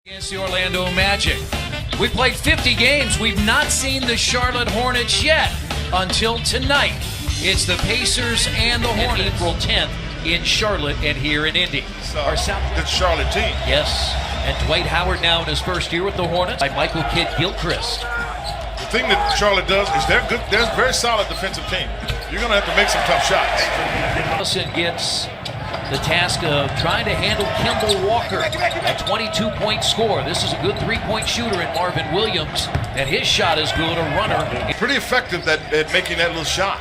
Against the Orlando Magic. We played 50 games. We've not seen the Charlotte Hornets yet until tonight. It's the Pacers and the Hornets. April 10th in Charlotte and here in Indy. Our good Charlotte team. Yes, and Dwight Howard now in his first year with the Hornets by Michael Kidd-Gilchrist. The thing that Charlotte does is they're good. They're a very solid defensive team. You're going to have to make some tough shots. Wilson gets the task of trying to handle Kemba Walker, a 22-point score. This is a good three-point shooter in Marvin Williams, and his shot is good, a runner. Pretty effective at making that little shot.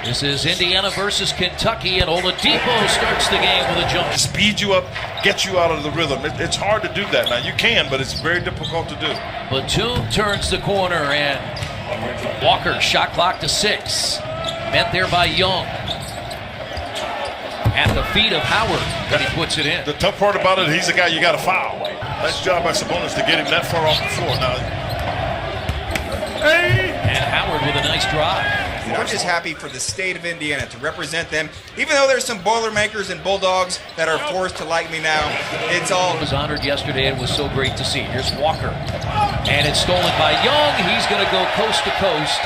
This is Indiana versus Kentucky, and Oladipo starts the game with a jump. Speed you up, get you out of the rhythm. It's hard to do that. Now, you can, but it's very difficult to do. Batum turns the corner, and Walker, shot clock to 6. Met there by Young. At the feet of Howard, but he puts it in. The tough part about it, he's the guy you got to foul. Nice job by Sabonis to get him that far off the floor. Now, and Howard with a nice drive. I'm just happy for the state of Indiana to represent them. Even though there's some Boilermakers and Bulldogs that are forced to like me now, it's all. Was honored yesterday and was so great to see. Here's Walker, and it's stolen by Young. He's going to go coast to coast,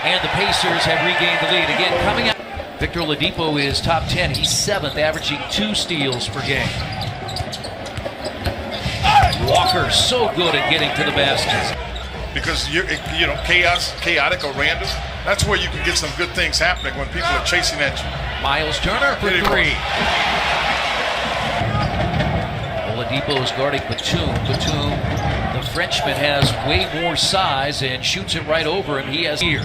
and the Pacers have regained the lead. Again, coming out. Victor Oladipo is top 10. He's 7th, averaging 2 steals per game. Walker so good at getting to the basket. Because chaotic or random, that's where you can get some good things happening when people are chasing at you. Miles Turner for 3. Oladipo is guarding Batum. Batum, the Frenchman, has way more size and shoots it right over him. He has here.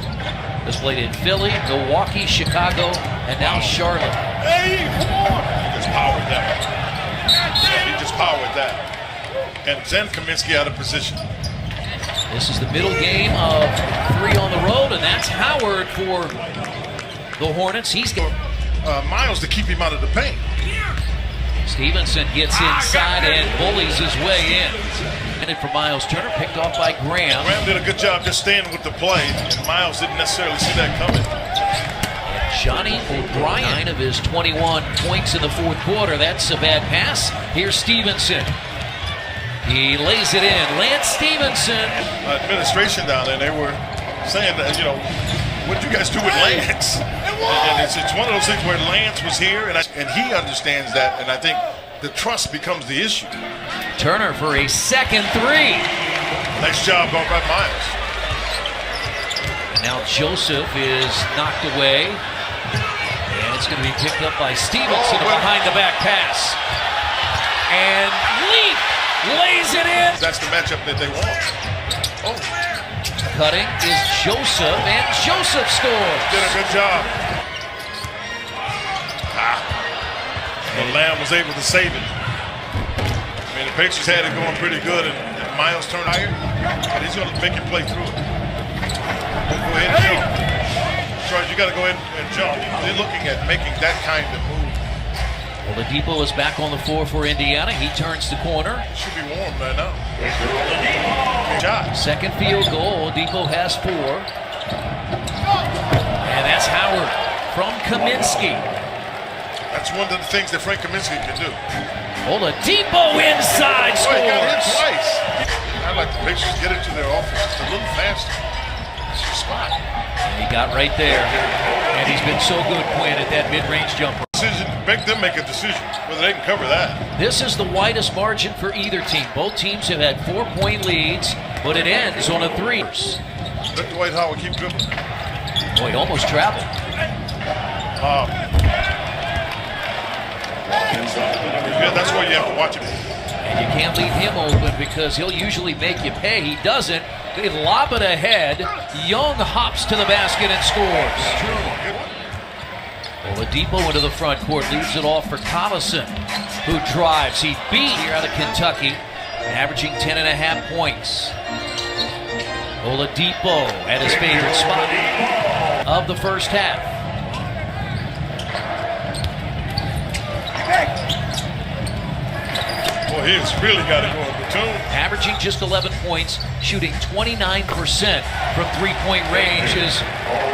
Has played in Philly, Milwaukee, Chicago, and now Charlotte. Hey, come on! He just powered that. He just powered that. And Zen Kaminsky out of position. This is the middle game of 3 on the road, and that's Howard for the Hornets. He's got Miles to keep him out of the paint. Stevenson gets inside and bullies his way in. And for Miles Turner, picked off by Graham. Graham did a good job just staying with the play. Miles didn't necessarily see that coming. Johnny O'Brien, 9 of his 21 points in the fourth quarter. That's a bad pass. Here's Stevenson. He lays it in. Lance Stevenson. Administration down there, they were saying that, what'd you guys do with Lance? And it's one of those things where Lance was here, and he understands that, and I think the trust becomes the issue. Turner for a second 3. Nice job going by Miles. And now Joseph is knocked away, and it's going to be picked up by Stevenson, behind the back pass. And Leaf lays it in. That's the matchup that they want. Oh. Cutting is Joseph, and Joseph scores. Did a good job. But Lamb was able to save it. I mean, the Pacers had it going pretty good, and Miles turned higher, and he's going to make you play through it. Go ahead and jump. Charles, you got to go ahead and jump. They're looking at making that kind of move. Oladipo is back on the floor for Indiana. He turns the corner. It should be warm right now. Good job. Second field goal. Oladipo has 4. And that's Howard from Kaminsky. That's one of the things that Frank Kaminsky can do. Oladipo inside scores. He got hit twice. I'd like the Pacers get into their offense just a little faster. It's your spot. And he got right there. And he's been so good, Quinn, at that mid-range jumper. Make them make a decision whether they can cover that. This is the widest margin for either team. Both teams have had 4-point leads, but it ends on a 3. Let Dwight Howard keep dribbling. Boy, he almost traveled. Yeah, that's why you have to watch him. And you can't leave him open because he'll usually make you pay. He doesn't. They lob it ahead. Young hops to the basket and scores. Oladipo into the front court, leaves it off for Collison, who drives. He beat here out of Kentucky, averaging 10.5 points. Oladipo at his favorite spot of the first half. Boy, he's really got it going. Batum. Averaging just 11 points, shooting 29% from three-point range.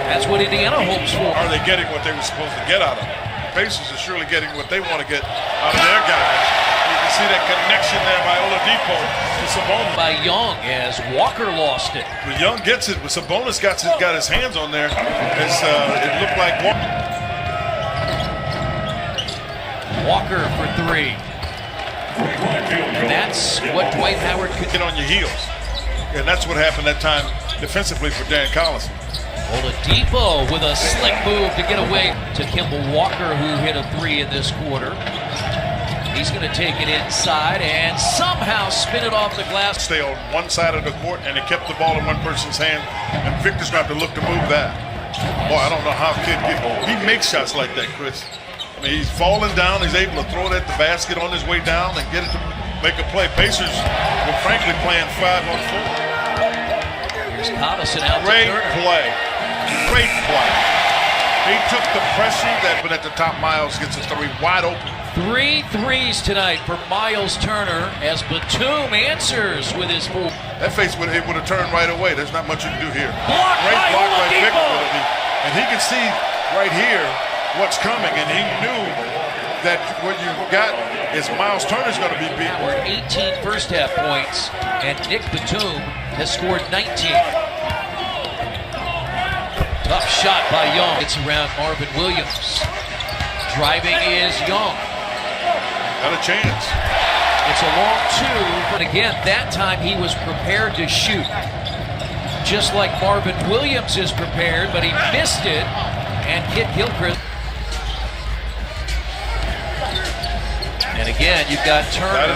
That's what Indiana hopes for. Are they getting what they were supposed to get out of it? The Pacers are surely getting what they want to get out of their guys. You can see that connection there by Oladipo to Sabonis. By Young as Walker lost it. When Young gets it, but Sabonis got his hands on there. It looked like Walker for three. And that's what Dwight Howard could get on your heels. And that's what happened that time defensively for Dan Collison. Oladipo with a slick move to get away to Kemba Walker, who hit a three in this quarter. He's going to take it inside and somehow spin it off the glass. Stay on one side of the court, and it kept the ball in one person's hand. And Victor's going to have to look to move that. Boy, I don't know how he makes shots like that, Chris. I mean, he's falling down. He's able to throw it at the basket on his way down and get it to make a play. Pacers were frankly playing 5-on-4. Here's Collison out. Great play. Great play. He took the pressure but at the top, Miles gets a three wide open. 3 threes tonight for Miles Turner as Batum answers with his move. That face would have turned right away. There's not much you can do here. Block Great by block by Oladipo. Victor. And he can see right here what's coming, and he knew that what you got is Miles Turner's going to be beat. We're 18 first half points, and Nick Batum has scored 19. Tough shot by Young. It's around Marvin Williams. Driving is Young. Got a chance. It's a long two, but again, that time he was prepared to shoot. Just like Marvin Williams is prepared, but he missed it, and Kit Gilchrist. And again, you've got Turner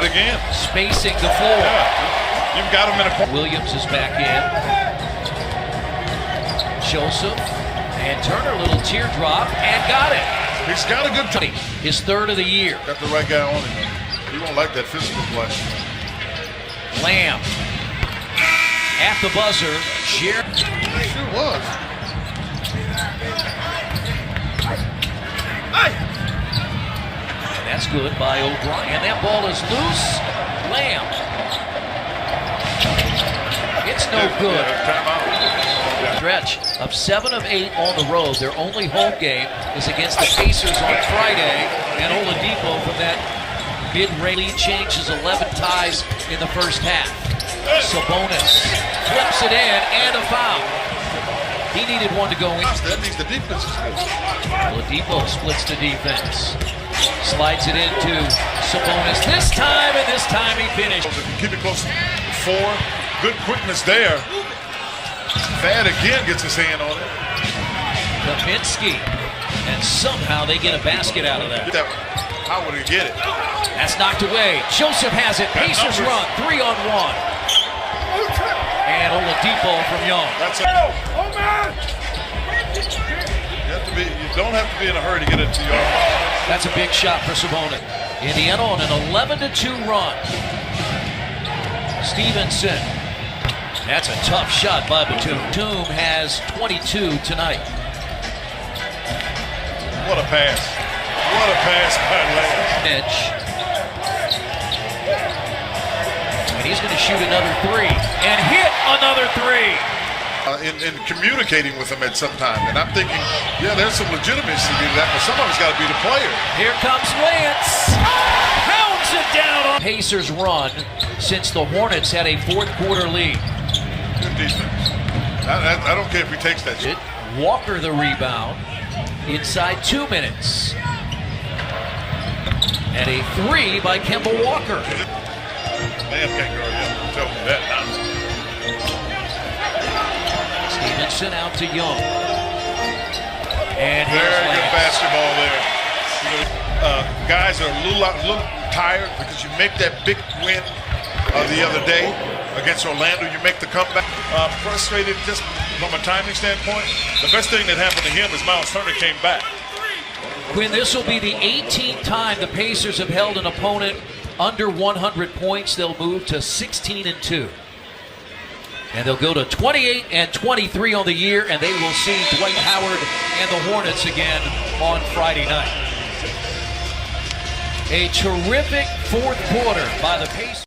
spacing the floor. Yeah. You've got him in a corner. Williams is back in. Joseph and Turner, little teardrop, and got it. He's got a good time. His third of the year. Got the right guy on him. He won't like that physical play. Lamb at the buzzer. Sure was. And that's good by O'Brien. That ball is loose. Lamb. It's no good. Stretch of 7 of 8 on the road. Their only home game is against the Pacers on Friday. And Oladipo from that mid-range lead changes 11 ties in the first half. Sabonis flips it in and a foul. He needed one to go in. That means the defense is good. Oladipo splits the defense. Slides it into Sabonis this time, and this time he finished. Keep it close to 4. Good quickness there. Thad again gets his hand on it. Kaminsky, and somehow they get a basket out of that. How would he get it? That's knocked away. Joseph has it. Pacers run 3-on-1. And Oladipo from Young. That's it. You don't have to be in a hurry to get it to your. That's a big shot for Sabonis. Indiana on an 11-2 run. Stevenson. That's a tough shot by Batum. Batum has 22 tonight. What a pass. What a pass by Lamb. Edge. And he's going to shoot another three. And hit another three. In communicating with him at some time. And I'm thinking, yeah, there's some legitimacy to that, but somebody's got to be the player. Here comes Lance. Pounds it down on Pacers run since the Hornets had a fourth quarter lead. Good defense. I don't care if he takes that shit. Walker the rebound inside 2 minutes. And a three by Kemba Walker. Man can't guard him. Tell me that now. Stevenson out to Young. And very good basketball there. Guys are a little tired because you make that big win the other day against Orlando. You make the comeback. Frustrated just from a timing standpoint. The best thing that happened to him is Miles Turner came back. Quinn, this will be the 18th time the Pacers have held an opponent under 100 points. They'll move to 16-2. And they'll go to 28-23 on the year, and they will see Dwight Howard and the Hornets again on Friday night. A terrific fourth quarter by the Pacers.